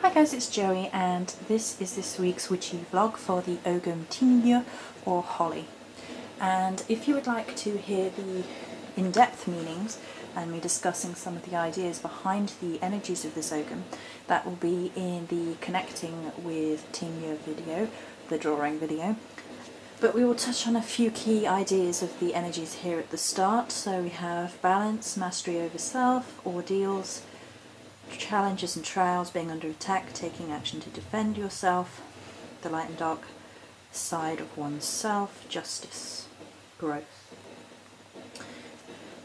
Hi guys, it's Joey and this is this week's witchy vlog for the Ogham Tinne or Holly. And if you would like to hear the in-depth meanings and me discussing some of the ideas behind the energies of this Ogham, that will be in the connecting with Tinne video, the drawing video. But we will touch on a few key ideas of the energies here at the start. So we have balance, mastery over self, ordeals, challenges and trials, being under attack, taking action to defend yourself, the light and dark side of oneself, justice, growth.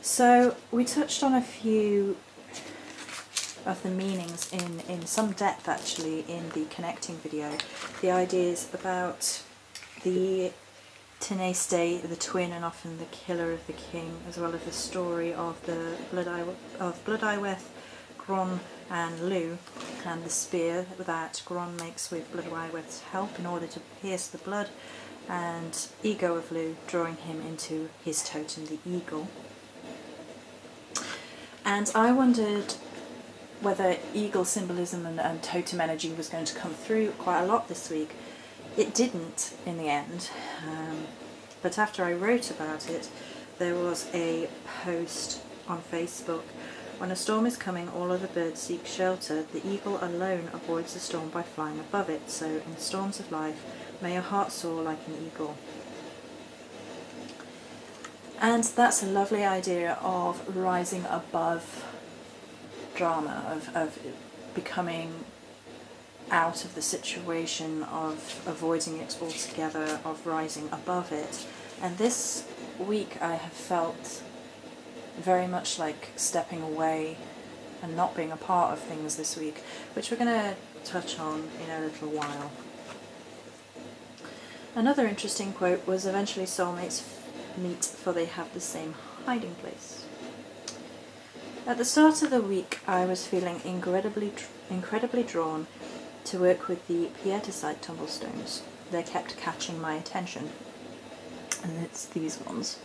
So we touched on a few of the meanings in some depth actually in the connecting video. The ideas about the Tinne state, the twin and often the killer of the king, as well as the story of the Blood-Eye-Weth, Gron and Lugh, and the spear that Gron makes with Blood-Eye-Weth's help in order to pierce the blood, and ego of Lugh, drawing him into his totem, the eagle. And I wondered whether eagle symbolism and totem energy was going to come through quite a lot this week. It didn't in the end, but after I wrote about it, there was a post on Facebook. When a storm is coming, all other birds seek shelter. The eagle alone avoids the storm by flying above it. So in storms of life, may your heart soar like an eagle. And that's a lovely idea of rising above drama, of becoming out of the situation, of avoiding it altogether, of rising above it. And this week I have felt very much like stepping away and not being a part of things this week, which we're going to touch on in a little while. Another interesting quote was, eventually soulmates meet for they have the same hiding place. At the start of the week I was feeling incredibly drawn to work with the pietisite tumblestones. They kept catching my attention, and it's these ones.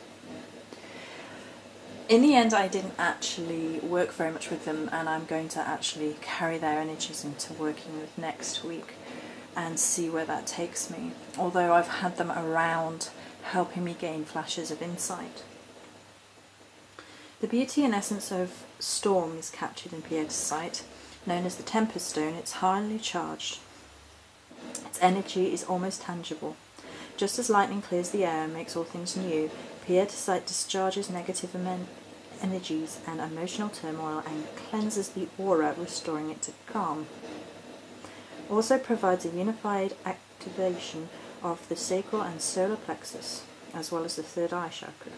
In the end I didn't actually work very much with them, and I'm going to actually carry their energies into working with next week and see where that takes me, although I've had them around helping me gain flashes of insight. The beauty and essence of storm is captured in pietisite, known as the Tempest Stone. It's highly charged. Its energy is almost tangible. Just as lightning clears the air and makes all things new, pietisite discharges negative energies and emotional turmoil and cleanses the aura, restoring it to calm. Also provides a unified activation of the sacral and solar plexus, as well as the third eye chakra,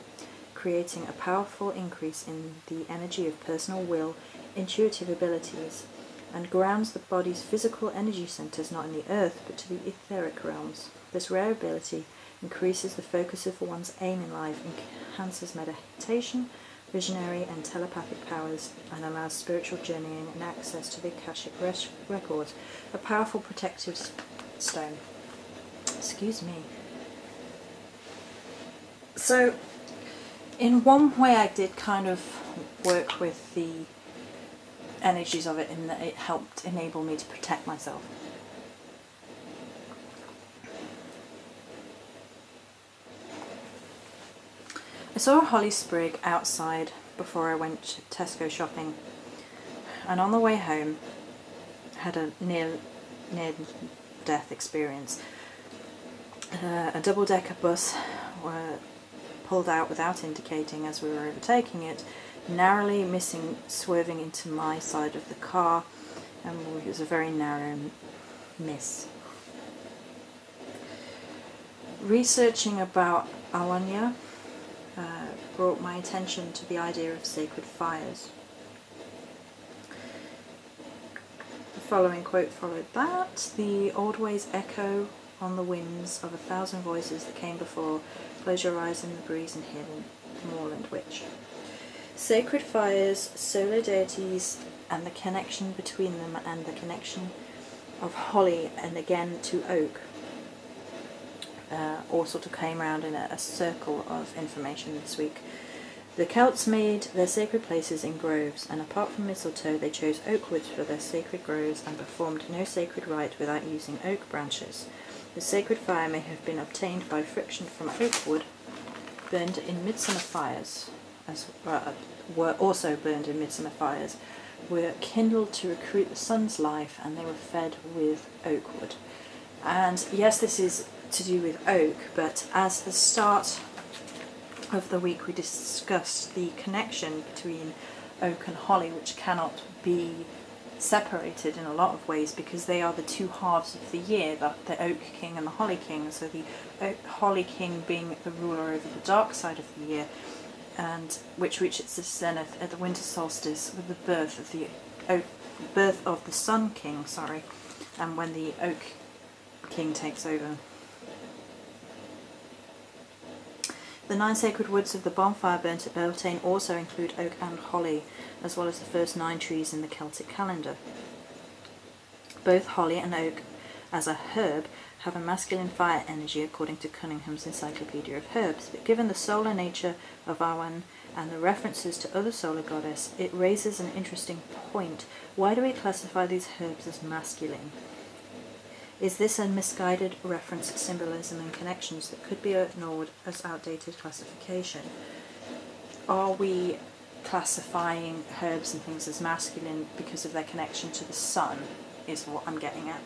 creating a powerful increase in the energy of personal will, intuitive abilities, and grounds the body's physical energy centers not in the earth but to the etheric realms. This rare ability increases the focus of one's aim in life, enhances meditation, visionary and telepathic powers, and allows spiritual journeying and access to the Akashic records. A powerful protective stone. Excuse me. So, in one way I did kind of work with the energies of it in that it helped enable me to protect myself. I saw a holly sprig outside before I went Tesco shopping, and on the way home had a near-death experience. A double-decker bus pulled out without indicating as we were overtaking it, narrowly missing swerving into my side of the car, and it was a very narrow miss. Researching about Alanya brought my attention to the idea of sacred fires. The following quote followed that: the old ways echo on the winds of 1,000 voices that came before. Close your eyes in the breeze and hear the moorland witch. Sacred fires, solar deities, and the connection between them, and the connection of holly and again to oak, all sort of came around in a circle of information this week. The Celts made their sacred places in groves, and apart from mistletoe they chose oak woods for their sacred groves and performed no sacred rite without using oak branches. The sacred fire may have been obtained by friction from oak wood, burned in midsummer fires, were also burned in midsummer fires, were kindled to recruit the sun's life, and they were fed with oak wood. And yes, this is to do with oak, but as the start of the week we discussed the connection between oak and holly, which cannot be separated in a lot of ways because they are the two halves of the year, the oak king and the holly king. So the holly king being the ruler over the dark side of the year, and which reaches its zenith at the winter solstice with the birth of the sun king, and when the oak king takes over. The 9 sacred woods of the bonfire burnt at Beltane also include oak and holly, as well as the first 9 trees in the Celtic calendar. Both holly and oak, as a herb, have a masculine fire energy according to Cunningham's Encyclopedia of Herbs, but given the solar nature of Awan and the references to other solar goddess, it raises an interesting point. Why do we classify these herbs as masculine? Is this a misguided reference, symbolism and connections that could be ignored as outdated classification? Are we classifying herbs and things as masculine because of their connection to the sun, is what I'm getting at,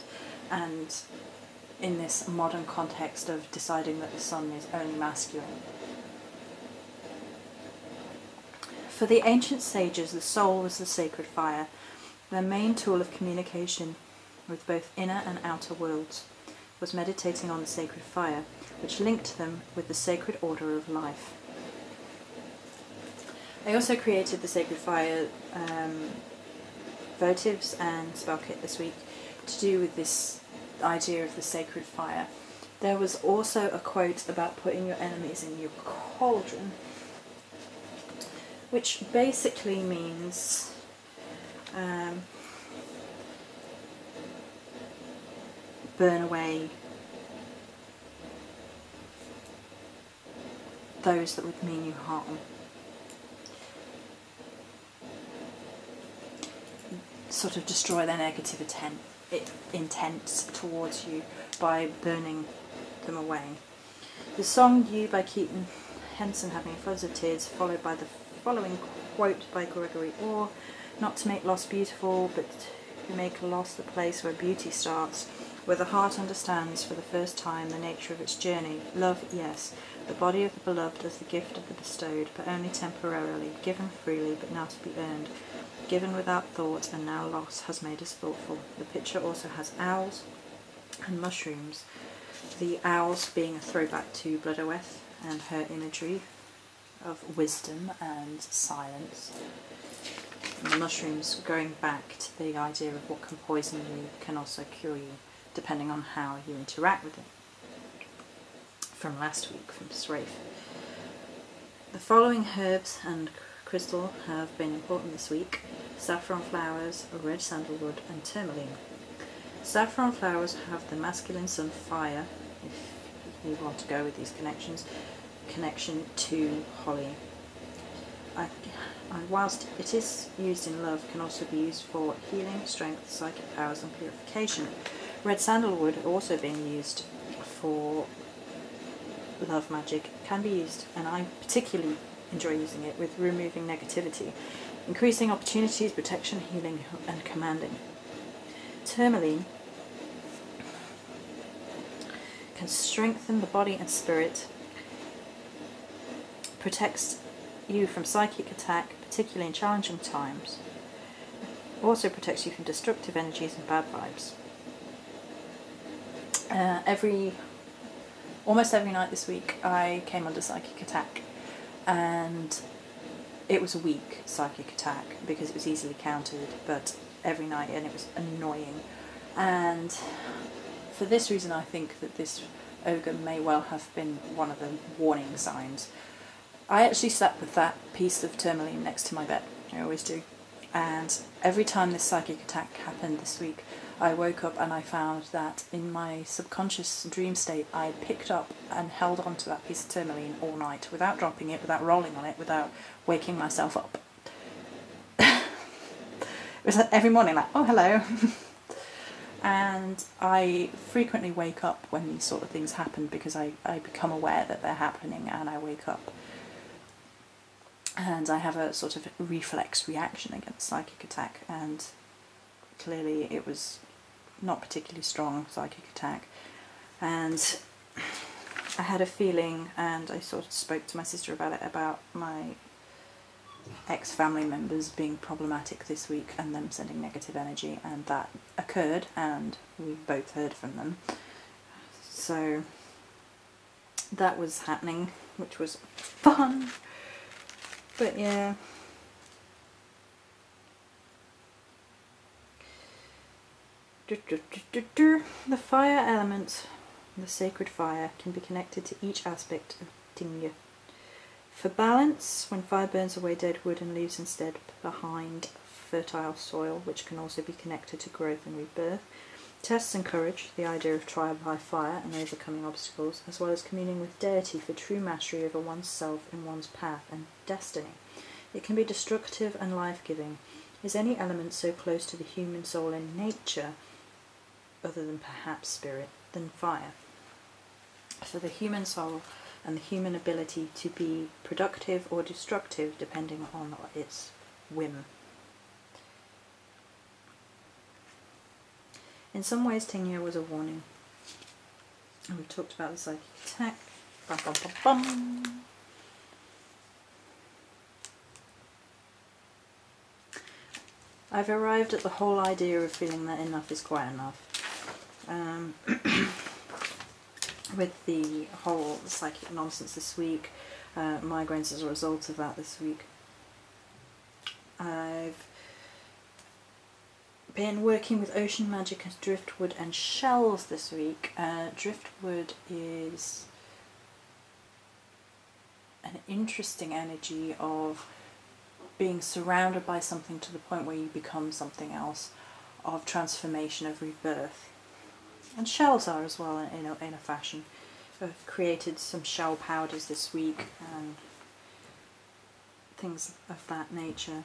and in this modern context of deciding that the sun is only masculine? For the ancient sages, the soul was the sacred fire, their main tool of communication with both inner and outer worlds was meditating on the sacred fire, which linked them with the sacred order of life. I also created the sacred fire votives and spell kit this week to do with this idea of the sacred fire. There was also a quote about putting your enemies in your cauldron, which basically means burn away those that would mean you harm. Sort of destroy their negative intent towards you by burning them away. The song You by Keaton Henson, Having Floods of Tears, followed by the following quote by Gregory Orr: "Not to make loss beautiful, but to make loss the place where beauty starts, where the heart understands for the first time the nature of its journey. Love, yes, the body of the beloved as the gift of the bestowed, but only temporarily, given freely, but now to be earned, given without thought, and now loss has made us thoughtful." The picture also has owls and mushrooms, the owls being a throwback to Bloodoweth and her imagery of wisdom and silence, and the mushrooms going back to the idea of what can poison you can also cure you, depending on how you interact with it, from last week from Srafe. The following herbs and crystal have been important this week: saffron flowers, red sandalwood and tourmaline. Saffron flowers have the masculine sun fire, if you want to go with these connections, connection to holly. Whilst it is used in love, can also be used for healing, strength, psychic powers and purification. Red sandalwood, also being used for love magic, can be used, and I particularly enjoy using it, with removing negativity, increasing opportunities, protection, healing and commanding. Tourmaline can strengthen the body and spirit, protects you from psychic attack, particularly in challenging times, also protects you from destructive energies and bad vibes. Almost every night this week I came under psychic attack, and it was a weak psychic attack because it was easily countered, but every night, and it was annoying. And for this reason I think that this Ogham may well have been one of the warning signs. I actually slept with that piece of tourmaline next to my bed, I always do, And every time this psychic attack happened this week, I woke up and I found that in my subconscious dream state I picked up and held on to that piece of tourmaline all night without dropping it, without rolling on it, without waking myself up. It was like every morning like, oh hello. And I frequently wake up when these sort of things happen because I become aware that they're happening and I wake up. And I have a sort of reflex reaction against psychic attack, and clearly it was not particularly strong psychic attack. And I had a feeling, and I sort of spoke to my sister about it, about my ex-family members being problematic this week and them sending negative energy, and that occurred and we both heard from them. So that was happening, which was fun. But yeah. The fire element, the sacred fire, can be connected to each aspect of Tinne. For balance, when fire burns away dead wood and leaves instead behind fertile soil, which can also be connected to growth and rebirth. Tests encourage the idea of trial by fire and overcoming obstacles, as well as communing with deity for true mastery over one's self and one's path and destiny. It can be destructive and life-giving. Is any element so close to the human soul in nature, other than perhaps spirit, than fire? For the human soul and the human ability to be productive or destructive depending on its whim. In some ways, Tinne was a warning. And we've talked about the psychic attack. Bum, bum, bum, bum. I've arrived at the whole idea of feeling that enough is quite enough. With the whole psychic nonsense this week, migraines as a result of that this week. I've been working with ocean magic and driftwood and shells this week. Driftwood is an interesting energy of being surrounded by something to the point where you become something else, of transformation, of rebirth. And shells are as well in a fashion. I've created some shell powders this week and things of that nature.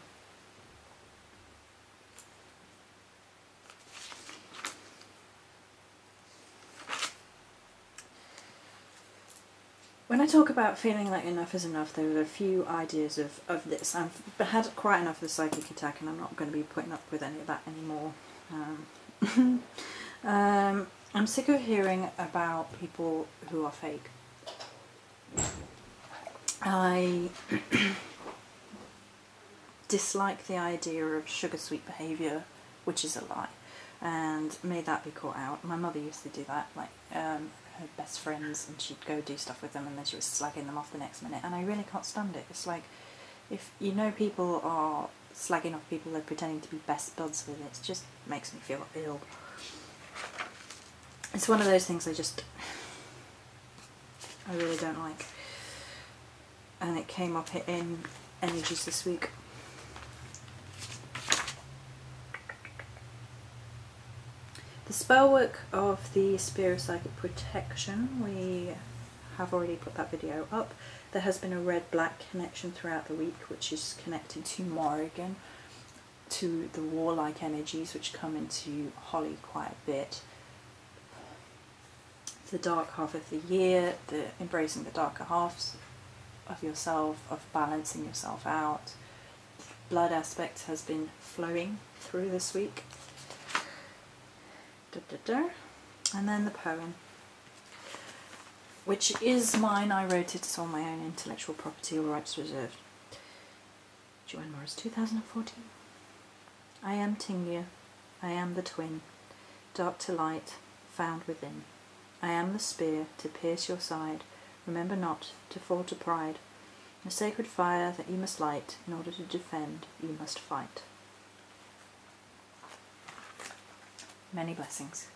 When I talk about feeling like enough is enough, there are a few ideas of this. I've had quite enough of the psychic attack and I'm not going to be putting up with any of that anymore. I'm sick of hearing about people who are fake. I dislike the idea of sugar sweet behaviour, which is a lie, and may that be caught out. My mother used to do that, like her best friends, and she'd go do stuff with them and then she was slagging them off the next minute, and I really can't stand it. It's like, if you know people are slagging off people they're pretending to be best buds with, it just makes me feel ill. It's one of those things I really don't like. And it came up in energies this week. The spell work of the Spear of Psychic Protection, we have already put that video up. There has been a red-black connection throughout the week, which is connected to Morrigan, to the warlike energies which come into Holly quite a bit. The dark half of the year, the embracing the darker halves of yourself, of balancing yourself out. Blood aspect has been flowing through this week. And then the poem, which is mine. I wrote it, it's on my own intellectual property, all rights reserved. Joanne Morris, 2014. I am Tinne, I am the twin, dark to light, found within. I am the spear to pierce your side, remember not to fall to pride. A sacred fire that you must light, in order to defend you must fight. Many blessings.